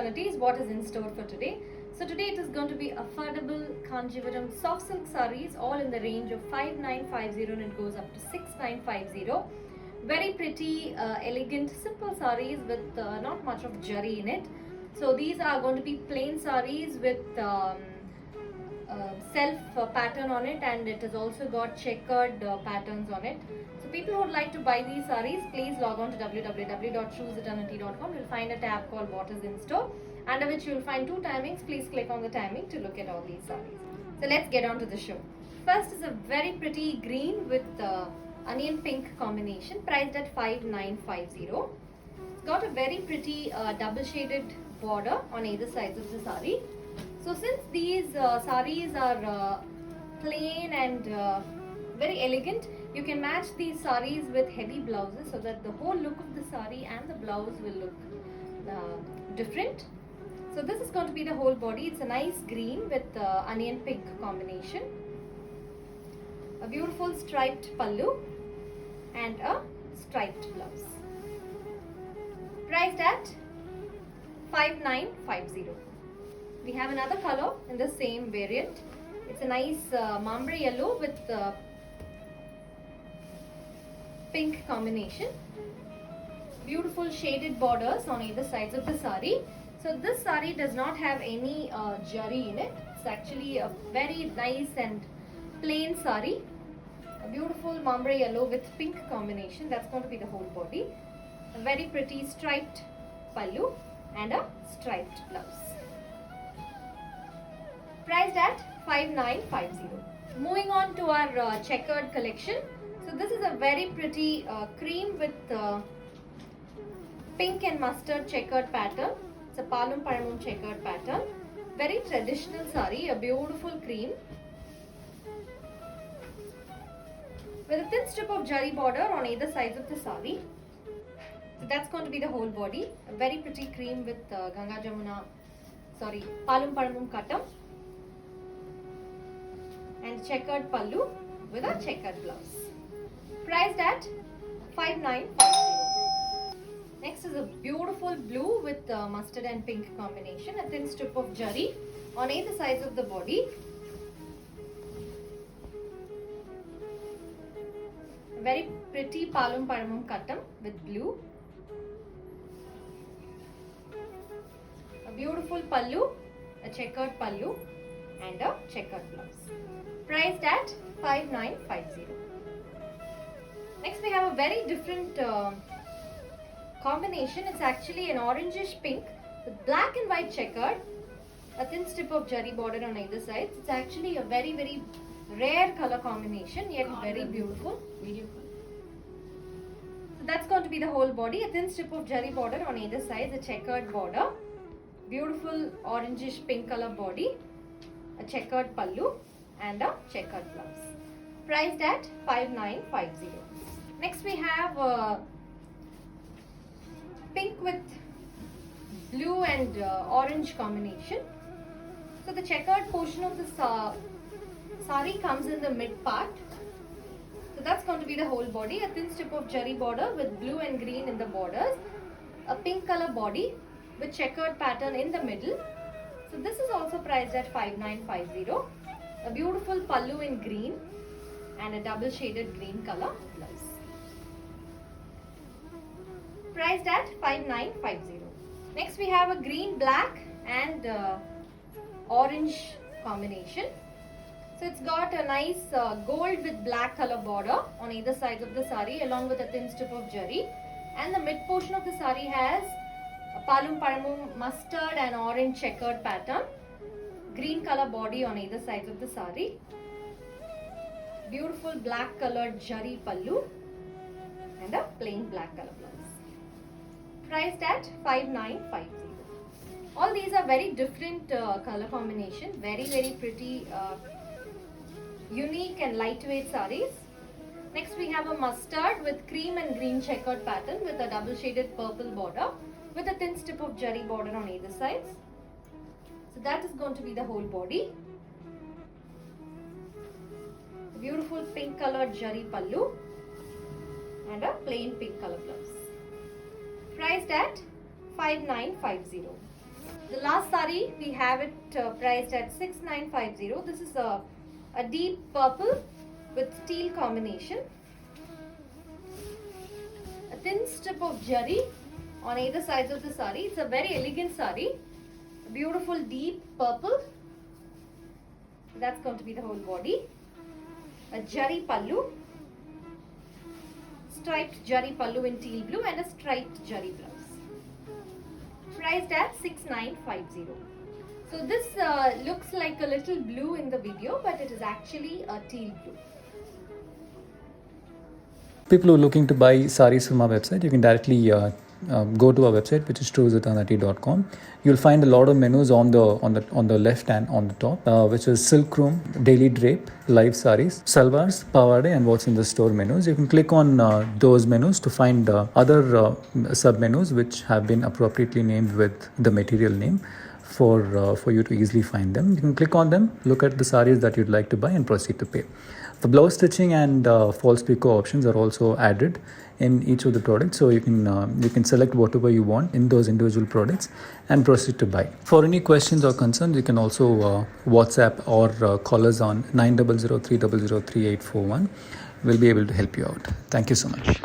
Eternity is what is in store for today. So today it is going to be affordable Kanjivaram soft silk sarees, all in the range of 5950 and it goes up to 6950. Very pretty, elegant, simple sarees with not much of jari in it. So these are going to be plain sarees with self pattern on it, and it has also got checkered patterns on it. So people who would like to buy these sarees, please log on to www.chooseeternity.com. You'll find a tab called What is in Store, under which you'll find two timings. Please click on the timing to look at all these sarees. So let's get on to the show. First is a very pretty green with onion pink combination, priced at 5950. It's got a very pretty double shaded border on either sides of the saree. So since these sarees are plain and very elegant, you can match these sarees with heavy blouses so that the whole look of the saree and the blouse will look different. So this is going to be the whole body. It's a nice green with onion pink combination. A beautiful striped pallu and a striped blouse. Priced at 5950. We have another color in the same variant. It's a nice mambre yellow with pink combination. Beautiful shaded borders on either sides of the saree. So this saree does not have any jari in it. It's actually a very nice and plain saree. A beautiful mambre yellow with pink combination. That's going to be the whole body. A very pretty striped pallu and a striped blouse. Priced at 5950. Moving on to our checkered collection. So this is a very pretty cream with pink and mustard checkered pattern. It's a palum paramum checkered pattern. Very traditional saree, a beautiful cream with a thin strip of jari border on either sides of the saree. So that's going to be the whole body. A very pretty cream with palum paramum katam. And checkered pallu with a checkered blouse. Priced at 5950. Next is a beautiful blue with mustard and pink combination. A thin strip of jari on either sides of the body. A very pretty palum paramum katam with blue. A beautiful pallu, a checkered pallu and a checkered blouse. Priced at 5950. Next we have a very different combination. It's actually an orangish pink with black and white checkered, a thin strip of jari border on either side. It's actually a very rare color combination, yet very beautiful. So that's going to be the whole body. A thin strip of jari border on either side, a checkered border, beautiful orangish pink color body, a checkered pallu and a checkered blouse. Priced at 5950. Next we have pink with blue and orange combination. So the checkered portion of the saree comes in the mid part. So that's going to be the whole body. A thin strip of jari border with blue and green in the borders. A pink color body with checkered pattern in the middle. So this is also priced at 5950. A beautiful pallu in green and a double shaded green color blouse. Priced at 5950. Next we have a green, black and orange combination. So it's got a nice gold with black color border on either sides of the saree along with a thin strip of jari, and the mid portion of the saree has a palum paramum mustard and orange checkered pattern. Green color body on either sides of the saree. Beautiful black colored jari pallu and a plain black color blouse. Priced at 5950. All these are very different color combination. Very pretty, unique and lightweight sarees. Next we have a mustard with cream and green checkered pattern with a double shaded purple border with a thin strip of jari border on either sides. So that is going to be the whole body. A beautiful pink colored jari pallu and a plain pink color blouse. Priced at 5950. The last sari, we have it priced at 6950. This is a deep purple with teal combination. A thin strip of jari on either sides of the sari. It's a very elegant sari. A beautiful deep purple. That's going to be the whole body. A jari pallu. Striped jari pallu in teal blue and a striped jari blouse. Priced at 6950. So this looks like a little blue in the video, but it is actually a teal blue. People who are looking to buy saris from our website, you can directly go to our website, which is choosethernity.com. You'll find a lot of menus on the left and on the top, which is silk room, daily drape, live saris, salwars, pawade, and what's in the store menus. You can click on those menus to find other sub menus which have been appropriately named with the material name for you to easily find them. You can click on them, look at the saris that you'd like to buy, and proceed to pay. The blouse stitching and false picot options are also added in each of the products, so you can select whatever you want in those individual products and proceed to buy. For any questions or concerns, you can also WhatsApp or call us on 9003003841. We'll be able to help you out. Thank you so much.